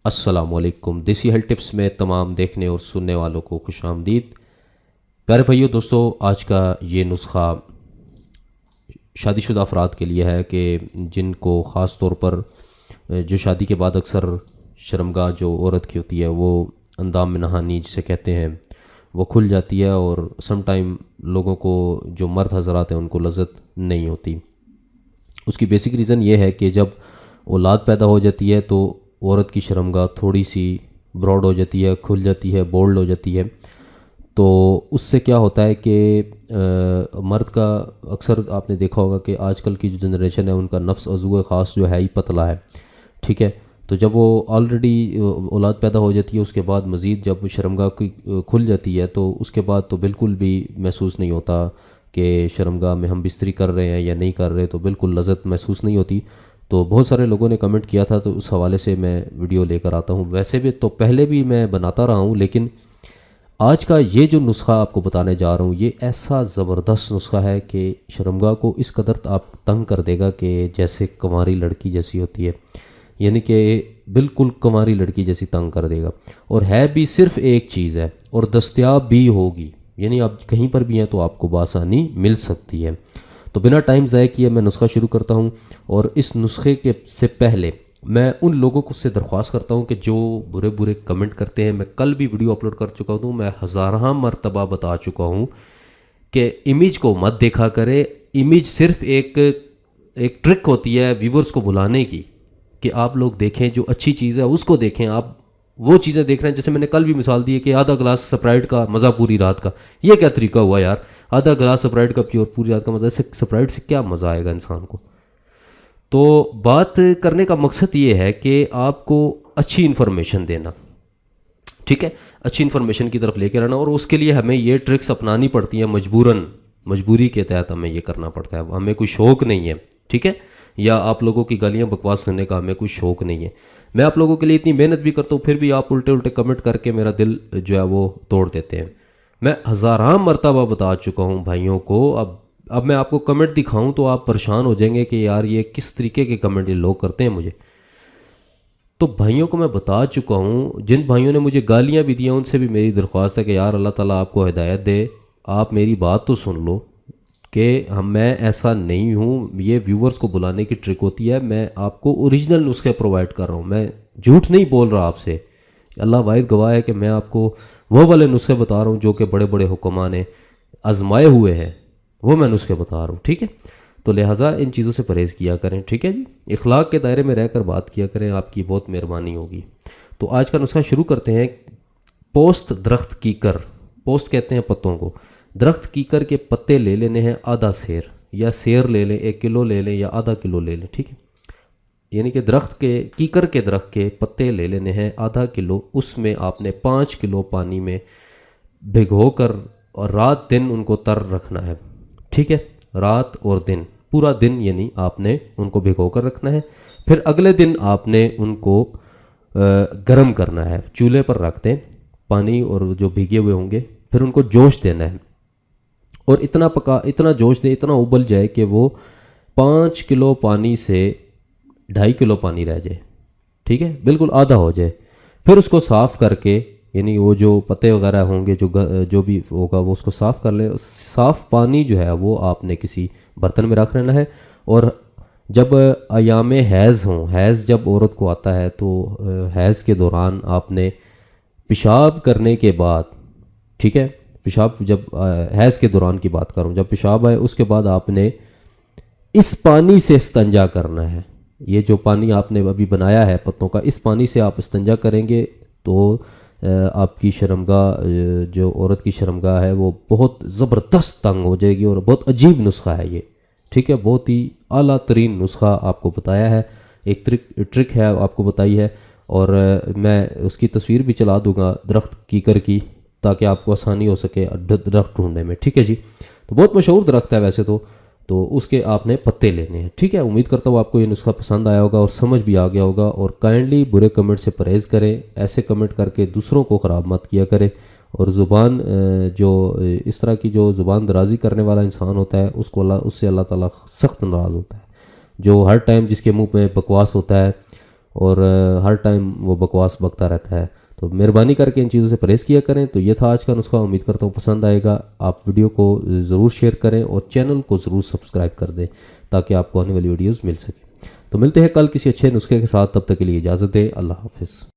السلام علیکم۔ دیسی ہیلتھ ٹپس میں تمام دیکھنے اور سننے والوں کو خوش آمدید۔ پیارے بھائیو دوستو، آج کا یہ نسخہ شادی شدہ افراد کے لیے ہے کہ جن کو خاص طور پر جو شادی کے بعد اکثر شرمگاہ جو عورت کی ہوتی ہے وہ اندام میں نہانی جسے کہتے ہیں وہ کھل جاتی ہے، اور سم ٹائم لوگوں کو جو مرد حضرات ہیں ان کو لذت نہیں ہوتی۔ اس کی بیسک ریزن یہ ہے کہ جب اولاد پیدا ہو جاتی ہے تو عورت کی شرمگاہ تھوڑی سی براڈ ہو جاتی ہے، کھل جاتی ہے، بولڈ ہو جاتی ہے۔ تو اس سے کیا ہوتا ہے کہ مرد کا اکثر آپ نے دیکھا ہوگا کہ آج کل کی جو جنریشن ہے ان کا نفس عضو خاص جو ہے ہی پتلا ہے، ٹھیک ہے۔ تو جب وہ آلریڈی اولاد پیدا ہو جاتی ہے اس کے بعد مزید جب شرمگاہ کی کھل جاتی ہے تو اس کے بعد تو بالکل بھی محسوس نہیں ہوتا کہ شرمگاہ میں ہم بستری کر رہے ہیں یا نہیں کر رہے، تو بالکل لذت محسوس نہیں ہوتی۔ تو بہت سارے لوگوں نے کمنٹ کیا تھا، تو اس حوالے سے میں ویڈیو لے کر آتا ہوں۔ ویسے بھی تو پہلے بھی میں بناتا رہا ہوں، لیکن آج کا یہ جو نسخہ آپ کو بتانے جا رہا ہوں یہ ایسا زبردست نسخہ ہے کہ شرمگاہ کو اس قدر آپ تنگ کر دے گا کہ جیسے کنواری لڑکی جیسی ہوتی ہے، یعنی کہ بالکل کنواری لڑکی جیسی تنگ کر دے گا۔ اور ہے بھی صرف ایک چیز ہے اور دستیاب بھی ہوگی، یعنی آپ کہیں پر بھی ہیں تو آپ کو بآسانی مل سکتی ہے۔ تو بنا ٹائم ضائع کیے میں نسخہ شروع کرتا ہوں، اور اس نسخے سے پہلے میں ان لوگوں کو سے درخواست کرتا ہوں کہ جو برے برے کمنٹ کرتے ہیں، میں کل بھی ویڈیو اپلوڈ کر چکا ہوں، میں ہزارہ مرتبہ بتا چکا ہوں کہ امیج کو مت دیکھا کرے۔ امیج صرف ایک ٹرک ہوتی ہے ویورز کو بلانے کی کہ آپ لوگ دیکھیں، جو اچھی چیز ہے اس کو دیکھیں۔ آپ وہ چیزیں دیکھ رہے ہیں، جیسے میں نے کل بھی مثال دی ہے کہ آدھا گلاس سپرائٹ کا مزہ پوری رات کا، یہ کیا طریقہ ہوا یار؟ آدھا گلاس سپرائٹ کا پیور پوری رات کا مزہ، اس سے سپرائٹ سے کیا مزہ آئے گا انسان کو؟ تو بات کرنے کا مقصد یہ ہے کہ آپ کو اچھی انفارمیشن دینا، ٹھیک ہے، اچھی انفارمیشن کی طرف لے کے رہنا، اور اس کے لیے ہمیں یہ ٹرکس اپنانی پڑتی ہیں مجبوری کے تحت ہمیں یہ کرنا پڑتا ہے۔ ہمیں کوئی شوق نہیں ہے، ٹھیک ہے، یا آپ لوگوں کی گالیاں بکواس سننے کا ہمیں کوئی شوق نہیں ہے۔ میں آپ لوگوں کے لیے اتنی محنت بھی کرتا ہوں، پھر بھی آپ الٹے کمنٹ کر کے میرا دل جو ہے وہ توڑ دیتے ہیں۔ میں ہزارہ مرتبہ بتا چکا ہوں بھائیوں کو، اب میں آپ کو کمنٹ دکھاؤں تو آپ پریشان ہو جائیں گے کہ یار یہ کس طریقے کے کمنٹ یہ لوگ کرتے ہیں مجھے۔ تو بھائیوں کو میں بتا چکا ہوں، جن بھائیوں نے مجھے گالیاں بھی دیا ان سے بھی میری درخواست ہے کہ یار اللہ تعالیٰ آپ کو ہدایت دے، آپ میری بات تو سن لو کہ میں ایسا نہیں ہوں۔ یہ ویورز کو بلانے کی ٹرک ہوتی ہے، میں آپ کو اوریجنل نسخے پرووائڈ کر رہا ہوں، میں جھوٹ نہیں بول رہا آپ سے۔ اللہ واحد گواہ ہے کہ میں آپ کو وہ والے نسخے بتا رہا ہوں جو کہ بڑے بڑے حکماں نے آزمائے ہوئے ہیں، وہ میں نسخے بتا رہا ہوں، ٹھیک ہے۔ تو لہٰذا ان چیزوں سے پرہیز کیا کریں، ٹھیک ہے جی، اخلاق کے دائرے میں رہ کر بات کیا کریں، آپ کی بہت مہربانی ہوگی۔ تو آج کا نسخہ شروع کرتے ہیں۔ پوست درخت کیکر، پوست کہتے ہیں پتوں کو، درخت کیکر کے پتے لے لینے ہیں آدھا سیر، یا سیر لے لیں 1 کلو لے لیں یا آدھا کلو لے لیں، ٹھیک ہے، یعنی کہ کیکر کے درخت کے پتے لے لینے ہیں آدھا کلو۔ اس میں آپ نے 5 کلو پانی میں بھگو کر اور رات دن ان کو تر رکھنا ہے، ٹھیک ہے، رات اور دن، پورا دن یعنی آپ نے ان کو بھگو کر رکھنا ہے۔ پھر اگلے دن آپ نے ان کو گرم کرنا ہے، چولہے پر رکھ دیں پانی، اور جو بھیگے ہوئے ہوں گے پھر ان کو جوش دینا ہے، اور اتنا جوش دے، اتنا ابل جائے کہ وہ 5 کلو پانی سے 2.5 کلو پانی رہ جائے، ٹھیک ہے، بالکل آدھا ہو جائے۔ پھر اس کو صاف کر کے، یعنی وہ جو پتے وغیرہ ہوں گے جو بھی ہوگا وہ اس کو صاف کر لیں۔ صاف پانی جو ہے وہ آپ نے کسی برتن میں رکھ لینا ہے، اور جب ایام حیض ہوں، حیض جب عورت کو آتا ہے تو حیض کے دوران آپ نے پیشاب کرنے کے بعد، ٹھیک ہے، پیشاب جب حیض کے دوران کی بات کروں، جب پیشاب آئے اس کے بعد آپ نے اس پانی سے استنجا کرنا ہے۔ یہ جو پانی آپ نے ابھی بنایا ہے پتوں کا، اس پانی سے آپ استنجا کریں گے تو آپ کی شرمگاہ، جو عورت کی شرمگاہ ہے وہ بہت زبردست تنگ ہو جائے گی، اور بہت عجیب نسخہ ہے یہ، ٹھیک ہے، بہت ہی اعلیٰ ترین نسخہ آپ کو بتایا ہے، ایک ٹرک ہے آپ کو بتائی ہے، اور میں اس کی تصویر بھی چلا دوں گا درخت کیکر کی، تاکہ آپ کو آسانی ہو سکے درخت ڈھونڈنے میں، ٹھیک ہے جی۔ تو بہت مشہور درخت ہے ویسے تو اس کے آپ نے پتے لینے ہیں، ٹھیک ہے۔ امید کرتا ہوں آپ کو یہ نسخہ پسند آیا ہوگا اور سمجھ بھی آ گیا ہوگا، اور کائنڈلی برے کمنٹ سے پرہیز کریں، ایسے کمنٹ کر کے دوسروں کو خراب مت کیا کریں، اور زبان جو اس طرح کی جو زبان درازی کرنے والا انسان ہوتا ہے اس سے اللہ تعالیٰ سخت ناراض ہوتا ہے۔ جو ہر ٹائم جس کے منہ میں بکواس ہوتا ہے اور ہر ٹائم وہ بکواس بکتا رہتا ہے. تو مہربانی کر کے ان چیزوں سے پرہیز کیا کریں. تو یہ تھا آج کا نسخہ. امید کرتا ہوں پسند آئے گا. آپ ویڈیو کو ضرور شیئر کریں اور چینل کو ضرور سبسکرائب کر دیں تاکہ آپ کو آنے والی ویڈیوز مل سکیں. تو ملتے ہیں کل کسی اچھے نسخے کے ساتھ. تب تک کے لیے اجازت دیں. اللہ حافظ.